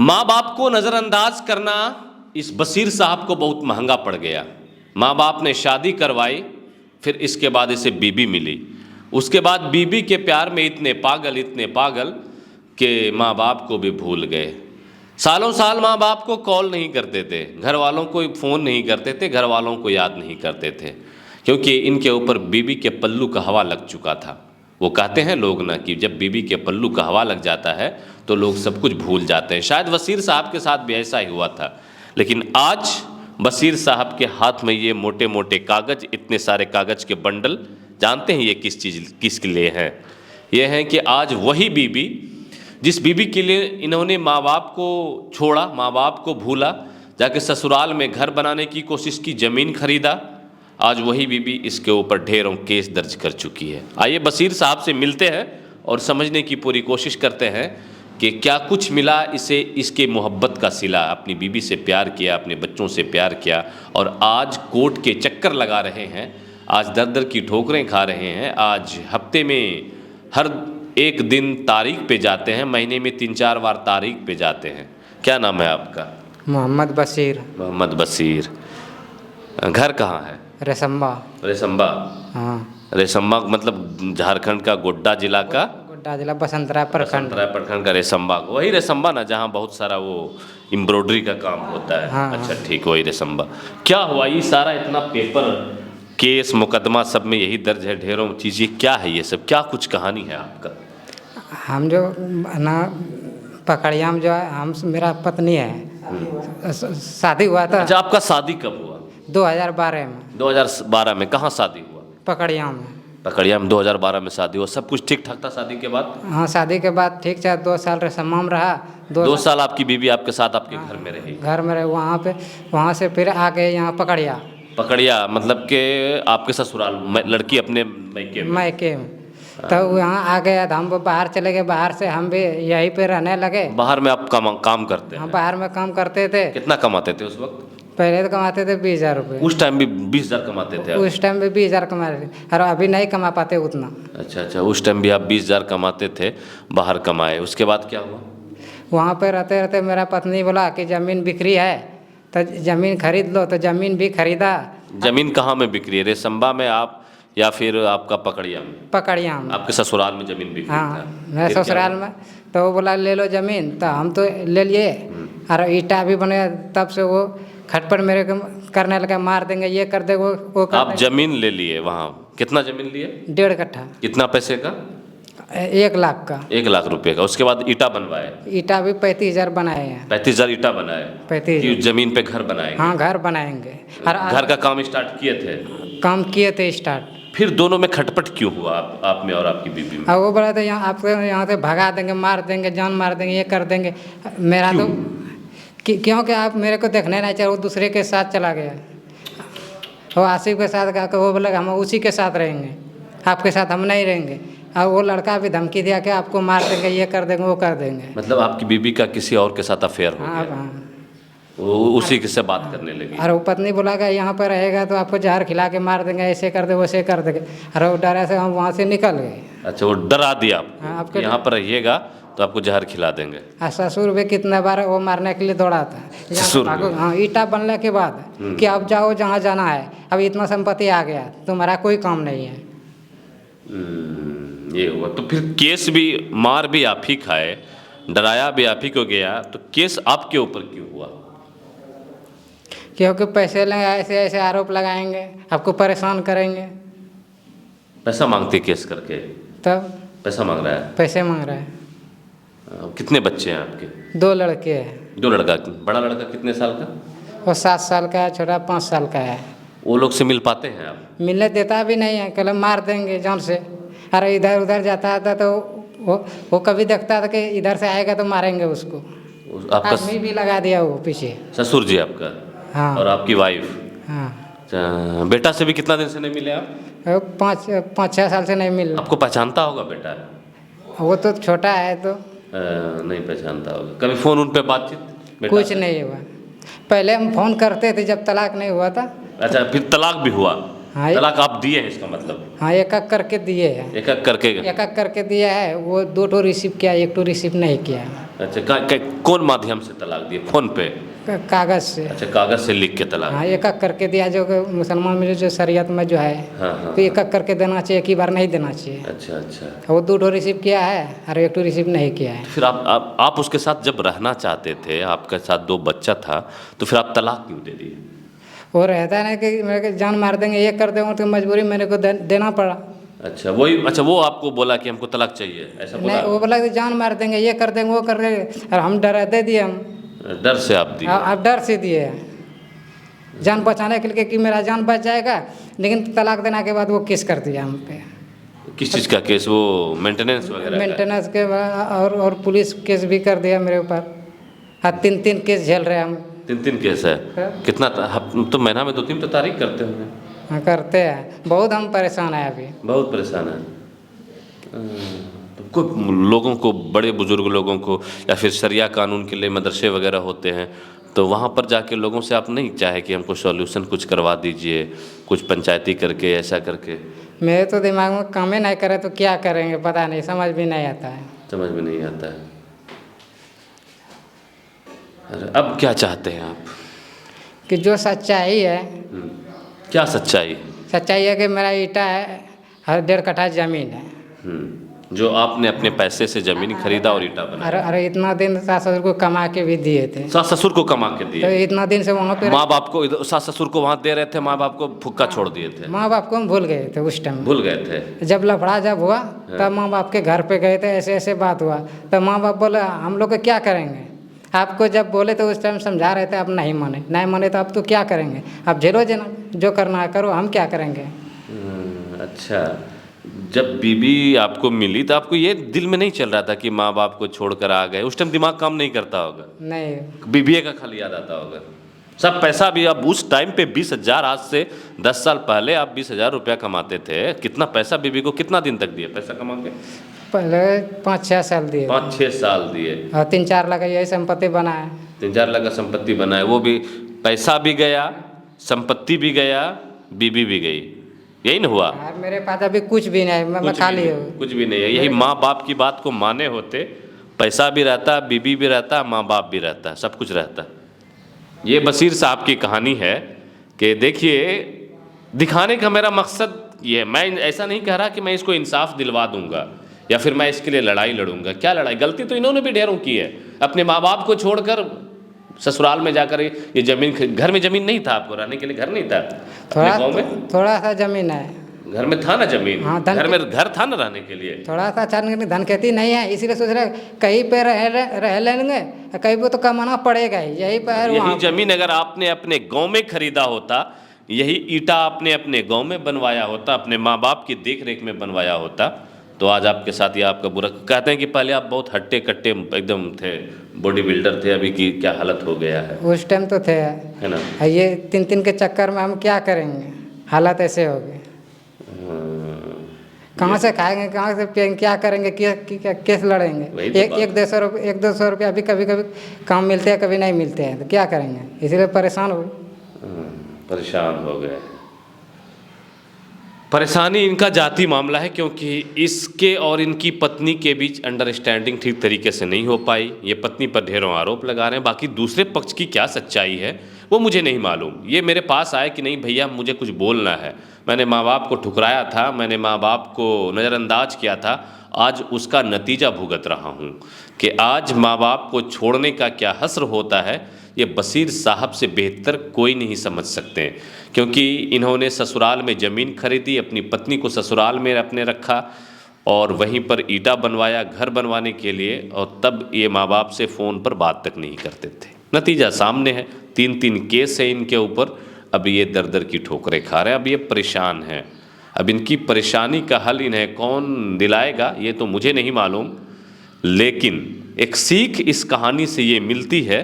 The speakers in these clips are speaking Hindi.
माँ बाप को नज़रअंदाज करना इस बशीर साहब को बहुत महंगा पड़ गया। माँ बाप ने शादी करवाई, फिर इसके बाद इसे बीबी मिली। उसके बाद बीबी के प्यार में इतने पागल कि माँ बाप को भी भूल गए। सालों साल माँ बाप को कॉल नहीं करते थे, घर वालों को फ़ोन नहीं करते थे, घर वालों को याद नहीं करते थे, क्योंकि इनके ऊपर बीबी के पल्लू का हवा लग चुका था। वो कहते हैं लोग ना कि जब बीबी के पल्लू का हवा लग जाता है तो लोग सब कुछ भूल जाते हैं। शायद बशीर साहब के साथ भी ऐसा ही हुआ था। लेकिन आज बशीर साहब के हाथ में ये मोटे मोटे कागज़, इतने सारे कागज़ के बंडल, जानते हैं ये किसके लिए हैं? ये हैं कि आज वही बीबी, जिस बीबी के लिए इन्होंने माँ बाप को छोड़ा, माँ बाप को भूला, जाके ससुराल में घर बनाने की कोशिश की, ज़मीन खरीदा, आज वही बीबी इसके ऊपर ढेरों केस दर्ज कर चुकी है। आइए बशीर साहब से मिलते हैं और समझने की पूरी कोशिश करते हैं कि क्या कुछ मिला इसे, इसके मोहब्बत का सिला। अपनी बीबी से प्यार किया, अपने बच्चों से प्यार किया, और आज कोर्ट के चक्कर लगा रहे हैं, आज दर दर की ठोकरें खा रहे हैं। आज हफ्ते में हर एक दिन तारीख पे जाते हैं, महीने में 3-4 बार तारीख पे जाते हैं। क्या नाम है आपका? मोहम्मद बशीर। मोहम्मद बशीर। घर कहाँ है? रेशम्बा। रेशम्बा। हाँ, रेशम्बा मतलब झारखंड का गोड्डा जिला का, गोड्डा जिला बसंतरा प्रखंड। बसंतरा प्रखंड का रेशम्बा। वही रेशम्बा ना, जहाँ बहुत सारा वो एम्ब्रॉयडरी का काम होता है। हाँ, अच्छा ठीक, वही रेशम्बा। क्या हुआ ये सारा इतना पेपर, केस मुकदमा सब में यही दर्ज है, ढेरों चीज़ें, क्या है ये सब? क्या कुछ कहानी है आपका? हम जो ना पकड़िया में जो है, हम मेरा पत्नी है, शादी हुआ था। अच्छा, आपका शादी कब हुआ? 2012 में। 2012 में। कहाँ शादी हुआ? पकड़िया में। पकड़िया में 2012 में शादी हुआ। सब कुछ ठीक ठाक था शादी के बाद? हाँ, शादी के बाद ठीक था। 2 साल रेशम्मा में रहा। 2 साल आपकी बीवी आपके साथ आपके घर में रही? घर में रहे। वहाँ से फिर आके यहाँ पकड़िया। पकड़िया मतलब कि आपके ससुराल, लड़की अपने मैके में? मैके में। तो यहाँ आ गया था, हम बाहर चले गए। बाहर से हम भी यहीं पे रहने लगे। बाहर में आप काम करते हैं? हम बाहर में काम करते थे। कितना कमाते थे उस वक्त? पहले तो कमाते थे 20,000 रुपये। उस टाइम भी 20,000 कमाते थे आप? उस टाइम भी 20,000 कमा रहे थे, और अभी नहीं कमा पाते उतना। अच्छा, उस टाइम भी आप 20,000 कमाते थे, बाहर कमाए। उसके बाद क्या हुआ? वहाँ पे रहते रहते मेरा पत्नी बोला कि ज़मीन बिक्री है तो ज़मीन खरीद लो, तो ज़मीन भी खरीदा। जमीन कहाँ में बिक्री है? रेशम्बा में आप या फिर आपका पकड़िया में? पकड़िया में। आपके ससुराल में जमीन बिक्री हाँ, था? मेरे फिर ससुराल में। तो वो बोला ले लो ज़मीन, तो हम तो ले लिए। और ईटा भी बने, तब से वो खटपट मेरे को करने लगा, मार देंगे, ये कर दे, वो कर आप जमीन ले लिए वहाँ? कितना जमीन लिए? 1.5 कट्ठा। कितना पैसे का? 1 लाख का। 1 लाख रुपए का। उसके बाद ईटा बनवाए? ईटा भी 35,000 बनाए हैं। 35,000 ईटा बनाए? 35,000। जमीन पे घर बनाएंगे? हाँ, घर बनाएंगे। और घर का काम स्टार्ट किए थे? काम किए थे स्टार्ट। फिर दोनों में खटपट क्यों हुआ, आप में और आपकी बीवी में? और वो बोला था यहाँ आपको यहाँ से भगा देंगे, मार देंगे, जान मार देंगे, ये कर देंगे। मेरा तो क्योंकि आप मेरे को देखने नहीं चाहिए। वो दूसरे के साथ चला गया, वो आसिफ के साथ का। वो बोला हम उसी के साथ रहेंगे, आपके साथ हम नहीं रहेंगे। और वो लड़का भी धमकी दिया कि आपको मार देंगे, ये कर देंगे, वो कर देंगे। मतलब आपकी बीवी का किसी और के साथ अफेयर हो हाँ, गया? हाँ। वो उसी के से बात करने लगी? और वो पत्नी बोला कि यहाँ पर रहेगा तो आपको जहर खिला के मार देंगे, ऐसे कर दे, वैसे कर देंगे। और वो डरा से हम वहाँ से निकल गए। अच्छा, वो डरा दिया हाँ, आपको? यहाँ पर रहिएगा तो आपको जहर खिला देंगे? और ससुर भी कितना बार वो मारने के लिए दौड़ा था। ससुर? हाँ, ईटा बनने के बाद कि अब जाओ जहाँ जाना है, अब इतना संपत्ति आ गया, तुम्हारा कोई काम नहीं है। ये हुआ। तो फिर केस भी, मार भी आप ही खाए, डराया भी आप ही को गया, तो केस आपके ऊपर क्यों हुआ? क्योंकि पैसे लेंगे, ऐसे ऐसे आरोप लगाएंगे, आपको परेशान करेंगे। पैसा मांगते केस करके? तब पैसा मांग रहा है? पैसे मांग रहा है। कितने बच्चे हैं आपके? 2 लड़के हैं। 2 लड़का। बड़ा लड़का कितने साल का? वो 7 साल का है, छोटा 5 साल का है। वो लोग से मिल पाते हैं आप? मिलने देता भी नहीं है, कल मार देंगे जान से। अरे इधर उधर जाता था तो वो कभी देखता था कि इधर से आएगा तो मारेंगे उसको। आपका आदमी भी लगा दिया वो पीछे। ससुर जी आपका? हाँ। और आपकी वाइफ? हाँ। बेटा से भी कितना दिन से नहीं मिले आप? 5-6 साल से नहीं मिल। आपको पहचानता होगा बेटा? वो तो छोटा है तो नहीं पहचानता होगा। कभी फोन उन पे बातचीत बेटा कुछ नहीं हुआ। पहले हम फोन करते थे जब तलाक नहीं हुआ था। अच्छा, फिर तलाक भी हुआ? हाँ तलाक आप दिए हैं इसका मतलब? हाँ, एक एक करके दिए हैं। एक एक करके? एक एक करके दिया है। वो 2 ठो रिसीव किया, 1 ठो रिसीव नहीं किया। अच्छा, कौन माध्यम से तलाक दिए? फोन पे? कागज़ से। अच्छा, कागज से लिख के तलाक? हाँ, एक एक करके दिया। जो मुसलमान में जो शरीयत में जो है, हाँ हाँ। तो एक एक करके देना चाहिए, एक ही बार नहीं देना चाहिए। अच्छा अच्छा। वो 2 ठो रिसीव किया है और 1 ठो रिसीव नहीं किया है। फिर आप उसके साथ जब रहना चाहते थे, आपके साथ 2 बच्चा था, तो फिर आप तलाक क्यों दे दिए? वो रहता है ना कि मेरे को जान मार देंगे, ये कर देंगे, तो मजबूरी मेरे को देना पड़ा। अच्छा, वही। अच्छा, वो आपको बोला कि हमको तलाक चाहिए, ऐसा बोला? नहीं, वो बोला कि जान मार देंगे, ये कर देंगे, वो कर देंगे, और हम डरा दे दिए। हम डर से आप दिए? आप डर से दिए, जान बचाने के लिए कि मेरा जान बच जाएगा। लेकिन तलाक देने के बाद वो केस कर दिया हम पे। किस चीज़ का केस? वो मेंटेनेंस वगैरह का? मेंटेनेंस के और पुलिस केस भी कर दिया मेरे ऊपर। हाँ, 3 केस झेल रहे हैं हम। 3 केस है? कितना तो महीना में 2-3 तो तारीख करते होंगे? हाँ, करते हैं। बहुत हम परेशान हैं अभी। बहुत परेशान है। तो कोई लोगों को, बड़े बुजुर्ग लोगों को, या फिर शरिया कानून के लिए मदरसे वगैरह होते हैं, तो वहाँ पर जाके लोगों से आप नहीं चाहे कि हमको सॉल्यूशन कुछ करवा दीजिए, कुछ पंचायती करके, ऐसा करके? मेरे तो दिमाग में काम ही नहीं करे तो क्या करेंगे, पता नहीं, समझ भी नहीं आता है। समझ में नहीं आता है। अरे, अब क्या चाहते हैं आप? कि जो सच्चाई है, क्या सच्चाई है? सच्चाई है कि मेरा ईटा है, हर 1.5 कट्ठा ज़मीन है। जो आपने अपने पैसे से ज़मीन खरीदा और ईटा बनाया। अरे इतना दिन सास ससुर को कमा के भी दिए थे। सास ससुर को कमा के तो दिए? इतना दिन से वहाँ पे माँ बाप को, सास ससुर को वहाँ दे रहे थे, माँ बाप को फुक्का छोड़ दिए थे? माँ बाप को हम भूल गए थे उस टाइम। भूल गए थे? जब लफड़ा जब हुआ तब माँ बाप के घर पे गए थे, ऐसे ऐसे बात हुआ। तब माँ बाप बोले हम लोग क्या करेंगे, आपको जब बोले तो उस टाइम समझा रहे थे, आप नहीं माने तो आप तो क्या करेंगे, आप झेलो जना, जो करना है करो, हम क्या करेंगे। अच्छा, जब बीबी आपको मिली तो आपको ये दिल में नहीं चल रहा था कि माँ बाप को छोड़कर आ गए? उस टाइम दिमाग काम नहीं करता होगा? नहीं, बीबी का खाली याद आता होगा। सब पैसा भी, अब उस टाइम पे 20,000, आज से 10 साल पहले आप 20,000 रुपया कमाते थे। कितना पैसा बीबी को कितना दिन तक दिए पैसा कमा के? पहले 5-6 साल दिए। 5-6 साल दिए? और 3-4 लाख यही संपत्ति बनाया। 3-4 लाख का संपत्ति बनाए, वो भी पैसा भी गया, संपत्ति भी गया, बीबी भी गई, यही ना हुआ? यार मेरे पास अभी कुछ भी नहीं, मैं खाली हूँ। कुछ भी नहीं है। यही माँ बाप की बात को माने होते, पैसा भी रहता, बीबी भी रहता, माँ बाप भी रहता, सब कुछ रहता। ये बशीर साहब की कहानी है कि देखिए, दिखाने का मेरा मकसद ये, मैं ऐसा नहीं कह रहा कि मैं इसको इंसाफ दिलवा दूंगा या फिर मैं इसके लिए लड़ाई लड़ूंगा। क्या लड़ाई, गलती तो इन्होंने भी ढेरों की है। अपने माँ बाप को छोड़कर ससुराल में जाकर ये ज़मीन, घर में ज़मीन नहीं था, आपको रहने के लिए घर नहीं था अपने गाँव में? थोड़ा सा ज़मीन है। घर में था ना ज़मीन? हाँ, घर था ना रहने के लिए? थोड़ा सा अच्छा, धन खेती नहीं है, इसीलिए सोच रहे कहीं पे रह लेंगे, कहीं पे तो कमाना पड़ेगा ही, यही पर। यही ज़मीन अगर आपने अपने गांव में खरीदा होता, यही ईटा आपने अपने गांव में बनवाया होता, अपने माँ बाप की देख रेख में बनवाया होता, तो आज आपके साथ ये आपका बुरा। कहते हैं कि पहले आप बहुत हट्टे कट्टे एकदम थे, बॉडी बिल्डर थे, अभी की क्या हालत हो गया है। उस टाइम तो थे, है ना? ये 3 के चक्कर में हम क्या करेंगे, हालत ऐसे हो गए। कहाँ से खाएंगे, कहाँ से पिएंगे, क्या करेंगे, केस लड़ेंगे। 100-200 रुपया अभी कभी कभी काम मिलते हैं, कभी नहीं मिलते हैं, तो क्या करेंगे, इसीलिए परेशान हो गए। परेशान हो गए। परेशानी इनका जाति मामला है, क्योंकि इसके और इनकी पत्नी के बीच अंडरस्टैंडिंग ठीक तरीके से नहीं हो पाई। ये पत्नी पर ढेरों आरोप लगा रहे हैं। बाकी दूसरे पक्ष की क्या सच्चाई है वो मुझे नहीं मालूम। ये मेरे पास आए कि नहीं भैया मुझे कुछ बोलना है, मैंने माँ बाप को ठुकराया था, मैंने माँ बाप को नज़रअंदाज किया था, आज उसका नतीजा भुगत रहा हूँ कि आज माँ बाप को छोड़ने का क्या हस्र होता है, ये बशीर साहब से बेहतर कोई नहीं समझ सकते। क्योंकि इन्होंने ससुराल में ज़मीन खरीदी, अपनी पत्नी को ससुराल में अपने रखा और वहीं पर ईटा बनवाया घर बनवाने के लिए, और तब ये माँ बाप से फ़ोन पर बात तक नहीं करते थे। नतीजा सामने है, 3 केस है इनके ऊपर। अब ये दर दर की ठोकरें खा रहे हैं, अब ये परेशान हैं। अब इनकी परेशानी का हल इन्हें कौन दिलाएगा ये तो मुझे नहीं मालूम, लेकिन एक सीख इस कहानी से ये मिलती है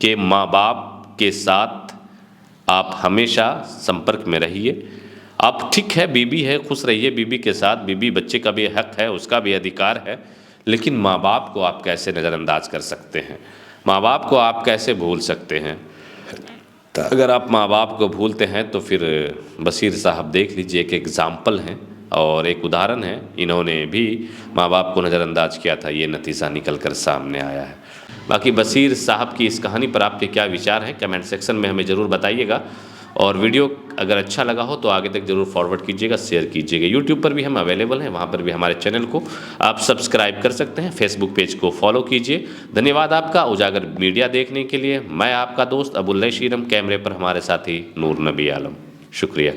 कि माँ बाप के साथ आप हमेशा संपर्क में रहिए। आप ठीक है, बीबी है, खुश रहिए बीबी के साथ, बीबी बच्चे का भी हक है, उसका भी अधिकार है, लेकिन माँ बाप को आप कैसे नज़रअंदाज कर सकते हैं, माँ बाप को आप कैसे भूल सकते हैं। तो अगर आप माँ बाप को भूलते हैं तो फिर बशीर साहब देख लीजिए, एक एग्ज़ाम्पल हैं और एक उदाहरण है। इन्होंने भी माँ बाप को नज़रअंदाज किया था, ये नतीजा निकल कर सामने आया है। बाकी बशीर साहब की इस कहानी पर आपके क्या विचार हैं, कमेंट सेक्शन में हमें ज़रूर बताइएगा। और वीडियो अगर अच्छा लगा हो तो आगे तक ज़रूर फॉरवर्ड कीजिएगा, शेयर कीजिएगा। यूट्यूब पर भी हम अवेलेबल हैं, वहाँ पर भी हमारे चैनल को आप सब्सक्राइब कर सकते हैं। फेसबुक पेज को फॉलो कीजिए। धन्यवाद आपका उजागर मीडिया देखने के लिए। मैं आपका दोस्त अबुल्लै शीरम, कैमरे पर हमारे साथी नूर नबी आलम। शुक्रिया।